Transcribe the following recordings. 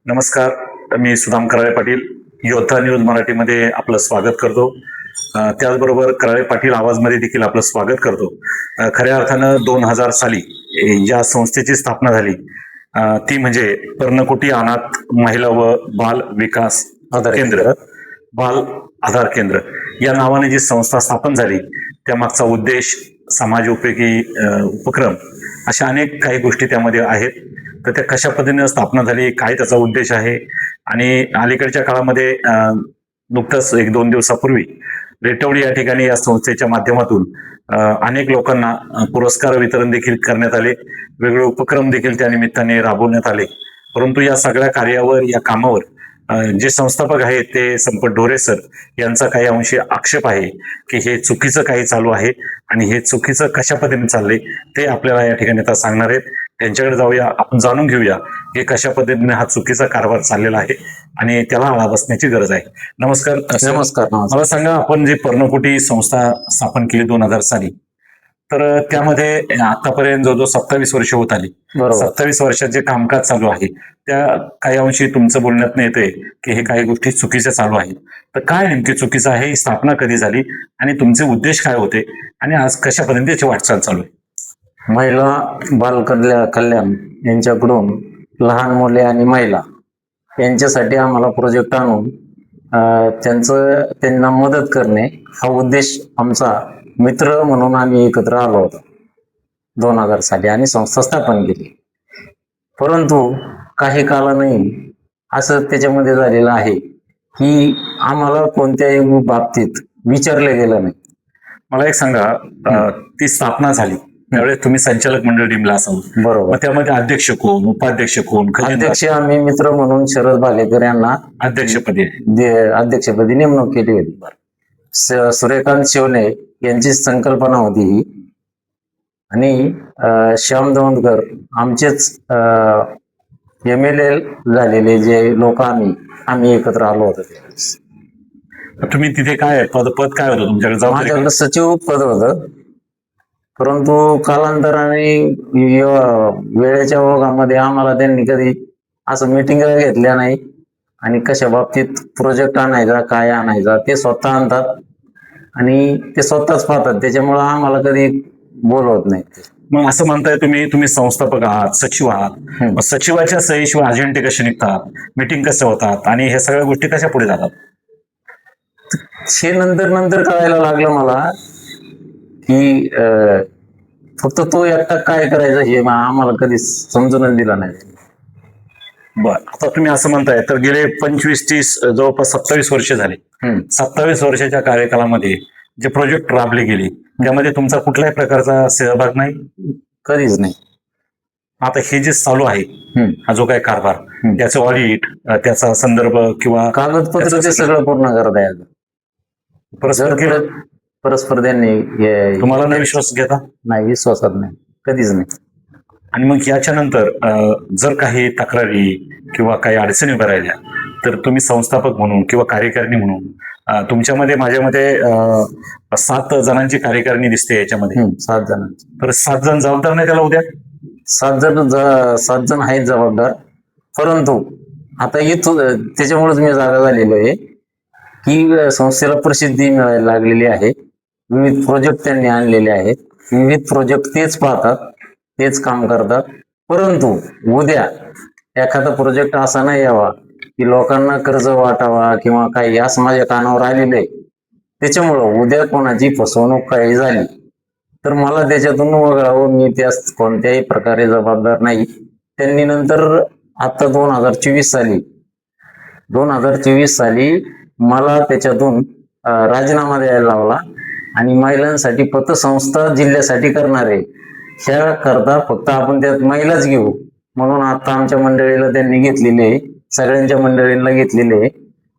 नमस्कार, मी सुदाम कराळे पाटील योद्धा न्यूज मराठीमध्ये आपलं स्वागत करतो. त्याचबरोबर कराळे पाटील आवाजमध्ये देखील आपलं स्वागत करतो. खऱ्या अर्थानं 2000 साली ज्या संस्थेची स्थापना झाली ती म्हणजे पर्णकुटी अनाथ महिला व बाल विकास केंद्र, बाल आधार केंद्र या नावाने जी संस्था स्थापन झाली त्यामागचा उद्देश समाज उपयोगी उपक्रम अशा अनेक काही गोष्टी त्यामध्ये आहेत. तर त्या कशा पद्धतीने स्थापना झाली, काय त्याचा उद्देश आहे आणि अलीकडच्या काळामध्ये नुकतंच 1-2 दिवसापूर्वी रेटवडी या ठिकाणी या संस्थेच्या माध्यमातून अनेक लोकांना पुरस्कार वितरण देखील करण्यात आले. वेगवेगळे उपक्रम देखील त्या निमित्ताने राबवण्यात आले. परंतु या सगळ्या कार्यावर, या कामावर जे संस्थापक आहेत ते संपत ढोरे सर यांचा काही अंशी आक्षेप आहे की हे चुकीचं काही चालू आहे आणि हे चुकीचं कशा पद्धतीने चाललंय ते आपल्याला या ठिकाणी आता सांगणार आहेत. त्यांच्याकडे जाऊया, आपण जाणून घेऊया की कशा पद्धतीने हा चुकीचा कारभार चाललेला आहे आणि त्याला आळा बसण्याची गरज आहे. नमस्कार. नमस्कार. मला सांगा, आपण जी पर्णकुटी संस्था स्थापन केली 2000 साली, तर त्यामध्ये आतापर्यंत जो 27 वर्ष होत आली, 27 वर्षात जे कामकाज चालू आहे त्या काही अंशी तुमचं बोलण्यात येते की हे काही गोष्टी चुकीच्या चालू आहेत. तर काय नेमकी चुकीचं आहे, ही स्थापना कधी झाली आणि तुमचे उद्देश काय होते आणि आज कशा पद्धतीने त्याची वाटचाल चालू आहे? महिला बाल कल्याण यांच्याकडून लहान मुले आणि महिला यांच्यासाठी आम्हाला प्रोजेक्ट आणून त्यांना मदत करणे हा उद्देश आमचा. मित्र म्हणून आम्ही एकत्र आलो होतो 2000 साली आणि संस्था स्थापन केली. परंतु काही काळाने असं त्याच्यामध्ये झालेलं आहे की आम्हाला कोणत्याही बाबतीत विचारले गेलं नाही. मला एक सांगा, ती स्थापना झाली त्यावेळेस तुम्ही संचालक मंडळ नेमला असाल, बरोबर. त्यामध्ये अध्यक्ष कोण, उपाध्यक्ष कोण? अध्यक्ष आम्ही मित्र म्हणून शरद भालेकर यांना अध्यक्षपदी नेमणूक केली होती. सूर्यकांत शिवणे यांची संकल्पना होती ही आणि श्याम दौंडकर आमचेच MLA झालेले जे लोक आम्ही एकत्र आलो होतो त्यावेळेस. तुम्ही तिथे काय पद काय होतं तुमच्याकडे? माझ्याकडे सचिव पद होतं. परंतु कालांतराने वेळेच्या ओघामध्ये आम्हाला त्यांनी कधी असं मिटिंग घेतल्या नाही आणि कशा बाबतीत प्रोजेक्ट आणायचा, काय आणायचा ते स्वतः आणतात आणि ते स्वतःच पाहतात. त्याच्यामुळं आम्हाला कधी बोलवत नाही. मग असं म्हणताय तुम्ही संस्थापक आहात, सचिव आहात, मग सचिवाच्या सहीशिवाय अजेंडे कसे निघतात, मिटिंग कसे होतात आणि ह्या सगळ्या गोष्टी कशा पुढे जातात? हे नंतर कळायला लागलं मला की फक्त तो एकटा काय करायचं हे आम्हाला कधी समजूनच दिलं नाही. बर, आता तुम्ही असं म्हणताय तर गेले 25-30 जवळपास 27 वर्ष झाले. 27 वर्षाच्या कार्यकालामध्ये जे प्रोजेक्ट राबले गेले त्यामध्ये तुमचा कुठल्याही प्रकारचा सहभाग नाही? कधीच नाही. आता हे जे चालू आहे हा जो काही कारभार, त्याचं ऑडिट, त्याचा संदर्भ किंवा कागदपत्र ते सगळं पूर्ण करत आहे. परस्पर त्यांनी तुम्हाला नाही विश्वास घेता? नाही, विश्वासात नाही, कधीच नाही. आणि मग याच्यानंतर जर काही तक्रारी किंवा काही अडचणी उभ्या राहिल्या तर तुम्ही संस्थापक म्हणून किंवा कार्यकारिणी म्हणून तुमच्यामध्ये, माझ्यामध्ये 7 जणांची कार्यकारिणी दिसते याच्यामध्ये. 7 जणांची. तर 7 जण जबाबदार नाही त्याला उद्या? 7 जण आहेत जबाबदार. परंतु आता इथं त्याच्यामुळेच मी जागा झालेलो आहे की संस्थेला प्रसिद्धी मिळायला लागलेली आहे. विविध प्रोजेक्ट त्यांनी आणलेले आहेत. विविध प्रोजेक्ट तेच पाहतात, तेच काम करतात. परंतु उद्या एखादा प्रोजेक्ट असा नाही यावा की लोकांना कर्ज वाटावा किंवा काही असं माझ्या कानावर आलेलं आहे. त्याच्यामुळं उद्या कोणाची फसवणूक काही झाली तर मला त्याच्यातून वगळावं, मी त्यास कोणत्याही प्रकारे जबाबदार नाही. त्यांनी नंतर आता 2024 साली मला त्याच्यातून राजीनामा द्यायला लावला आणि महिलांसाठी पतसंस्था जिल्ह्यासाठी करणार आहे. ह्या करता फक्त आपण त्यात महिलाच घेऊ म्हणून आता आमच्या मंडळीला त्यांनी घेतलेले, सगळ्यांच्या मंडळींना घेतलेले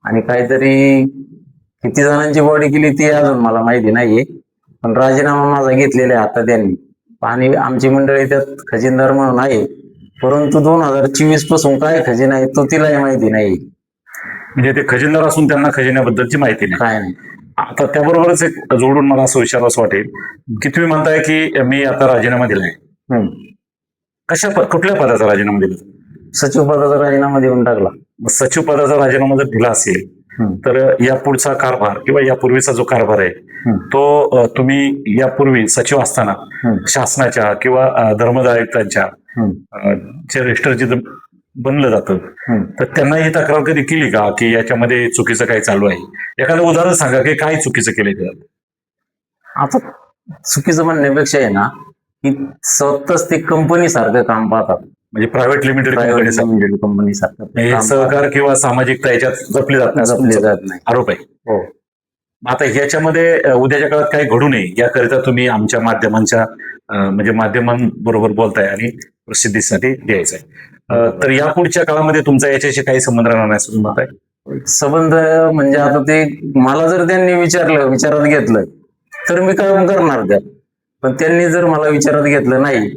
आणि काहीतरी किती जणांची बॉडी केली ती अजून मला माहिती नाहीये. पण राजीनामा माझा घेतलेला आहे आता त्यांनी आणि आमची मंडळी त्यात खजिनदार म्हणून आहे. परंतु 2024 पासून काय खजिना आहे तो तिलाही माहिती नाही. म्हणजे ते खजिनदार असून त्यांना खजिन्याबद्दलची माहिती नाही? काय नाही. आता त्याबरोबरच एक जोडून मला असं विचारावं वाटेल की तुम्ही म्हणताय की मी आता राजीनामा दिलाय, कुठल्या पदाचा राजीनामा दिला? सचिव पदाचा राजीनामा देऊन टाकला. सचिव पदाचा राजीनामा जर दिला असेल हम्म. तर यापुढचा कारभार किंवा यापूर्वीचा जो कारभार आहे हम्म. तो तुम्ही यापूर्वी सचिव असताना हम्म. शासनाच्या किंवा धर्मदाय आयुक्तांच्या हम्म. जे रजिस्टर जिथं बनलं जातं हम्म. तर त्यांना ही तक्रार कधी केली का की याच्यामध्ये चुकीचं काही चालू आहे? एखादं उदाहरण सांगा की काय चुकीचं केलंय. आता चुकीचं म्हणण्यापेक्षा आहे ना की स्वतःच ते कंपनी सारखं काम पाहतात. म्हणजे प्रायव्हेट लिमिटेड कंपनी कंपनी सारखं हे काम सहकार किंवा सामाजिकता याच्यात जपली जात नाही असं जपले तुमचा जात नाही. आरोप आहे. हो. आता ह्याच्यामध्ये उद्याच्या काळात काही घडू नये याकरिता तुम्ही आमच्या माध्यमांच्या म्हणजे माध्यमांबरोबर बोलताय आणि प्रसिद्धीसाठी द्यायचंय. तर या पुढच्या काळामध्ये तुमचा याच्याशी काही संबंध राहणार नाही असं तुम्ही म्हणताय? संबंध म्हणजे आता ते मला जर त्यांनी विचारात घेतलं तर मी काम करणार त्यात, पण त्यांनी जर मला विचारात घेतलं नाही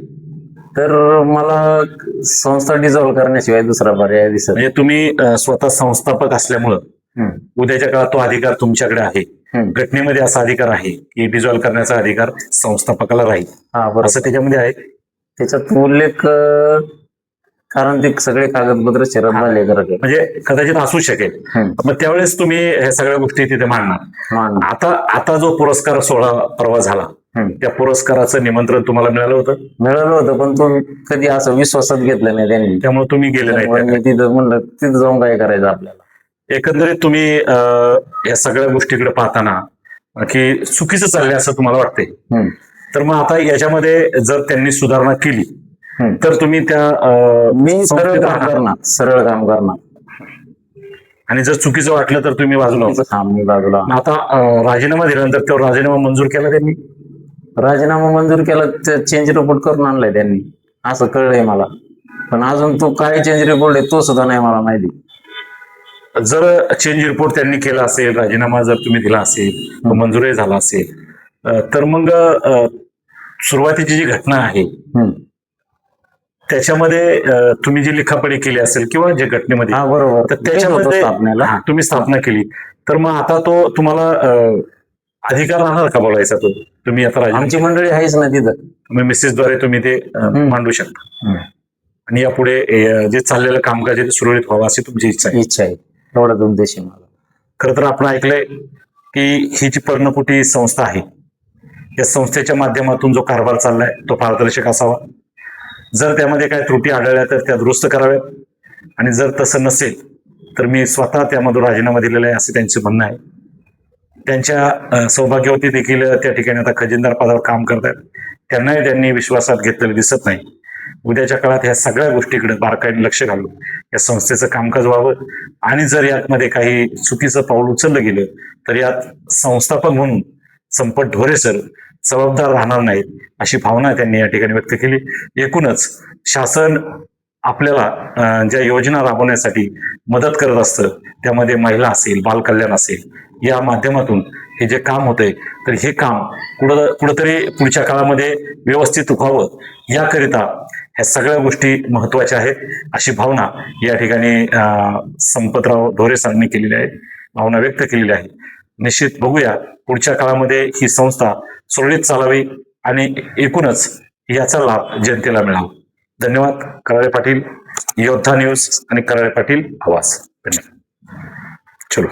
तर मला संस्था डिझॉल्व्ह करण्याशिवाय दुसरा पर्याय दिसत नाही. म्हणजे तुम्ही स्वतः संस्थापक असल्यामुळं हम्म. उद्याच्या काळात तो अधिकार तुमच्याकडे आहे. हम्म. घटनेमध्ये असा अधिकार आहे की डिझॉल्व्ह करण्याचा अधिकार संस्थापकाला राहील हा बरोबर. असं त्याच्यामध्ये आहे. त्याच्यात उल्लेख कारण ते सगळे कागदपत्र शरद बालेकर आहेत. म्हणजे कदाचित असू शकेल. मग त्यावेळेस तुम्ही ह्या सगळ्या गोष्टी तिथे मांडणार. मान. आता जो पुरस्कार सोहळा परवा झाला त्या पुरस्काराचं निमंत्रण तुम्हाला मिळालं होतं? मिळालं होतं, पण तो कधी असं विश्वासात घेतलं नाही त्यांनी. त्यामुळे तुम्ही गेले त्यामुळे नाही. मी तिथं म्हणलं तिथं जाऊन काय करायचं आपल्याला. एकंदरीत तुम्ही या सगळ्या गोष्टीकडे पाहताना की चुकीचं चाललंय असं तुम्हाला वाटतंय. हम्म. तर मग आता याच्यामध्ये जर त्यांनी सुधारणा केली तर तुम्ही त्या मी सरळ संस्थेत काम राहणार. करणार, सरळ काम करणार. आणि जर चुकीचं वाटलं तर तुम्ही बाजूला होता. हा, मी बाजूला. मग आता राजीनामा दिल्यानंतर तो राजीनामा मंजूर केला त्यांनी? राजीनामा मंजूर केला, चेंज रिपोर्ट करून आणलाय त्यांनी असं कळलंय मला, पण अजून तो काय चेंज रिपोर्ट आहे तो सुद्धा नाही मला माहिती. जर चेंज रिपोर्ट त्यांनी केला असेल, राजीनामा जर तुम्ही दिला असेल, तो मंजूरही झाला असेल, तर मग सुरुवातीची जी घटना आहे त्याच्यामध्ये तुम्ही जी लिखापडी केली असेल किंवा जे घटनेमध्ये हा बरोबर, तर त्याच्यामध्ये स्थापनेला तुम्ही स्थापना केली तर मग आता तो तुम्हाला अधिकार राहणार का बोलायचा? तो तुम्ही आता आमची मंडळी आहेच ना तिथं, तुम्ही मिसेसद्वारे तुम्ही ते मांडू शकता आणि यापुढे जे चाललेलं कामकाज आहे ते सुरळीत व्हावं अशी तुमची इच्छा आहे. इच्छा आहे, एवढाच उद्देश आहे मला. खरं तर आपण ऐकलंय की ही जी पर्णकुटी संस्था आहे या संस्थेच्या माध्यमातून जो कारभार चाललाय तो पारदर्शक असावा. जर त्यामध्ये काही त्रुटी आढळल्या तर त्या दुरुस्त कराव्यात आणि जर तसं नसेल तर मी स्वतः त्यामधून राजीनामा दिलेला आहे असं त्यांचं म्हणणं आहे. त्यांच्या सौभाग्यवती देखील त्या ठिकाणी आता खजिनदार पदावर काम करतात. त्यांनाही त्यांनी विश्वासात घेतलेलं दिसत नाही. उद्याच्या काळात ह्या सगळ्या गोष्टीकडे बारकाईने लक्ष घालून या संस्थेचं कामकाज व्हावं आणि जर यामध्ये काही चुकीचं पाऊल उचललं गेलं तर यात संस्थापक म्हणून संपत ढोरे सर जबाबदार राहणार नाहीत अशी भावना त्यांनी या ठिकाणी व्यक्त केली. एकूणच शासन आपल्याला ज्या योजना राबवण्यासाठी मदत करत असतं त्यामध्ये महिला असेल, बालकल्याण असेल या माध्यमातून हे जे काम होतंय तर हे काम कुठंतरी पुढच्या काळामध्ये व्यवस्थित व्हावं याकरिता ह्या सगळ्या गोष्टी महत्वाच्या आहेत अशी भावना या ठिकाणी संपतराव ढोरे सरांनी केलेली आहे, भावना व्यक्त केलेली आहे. निश्चित बघूया पुढच्या काळामध्ये ही संस्था सुरळीत चालावी आणि एकूणच याचा लाभ जनतेला मिळावा. धन्यवाद. कराळे पाटील, योद्धा न्यूज आणि कराळे पाटील आवाज. धन्यवाद. चलो.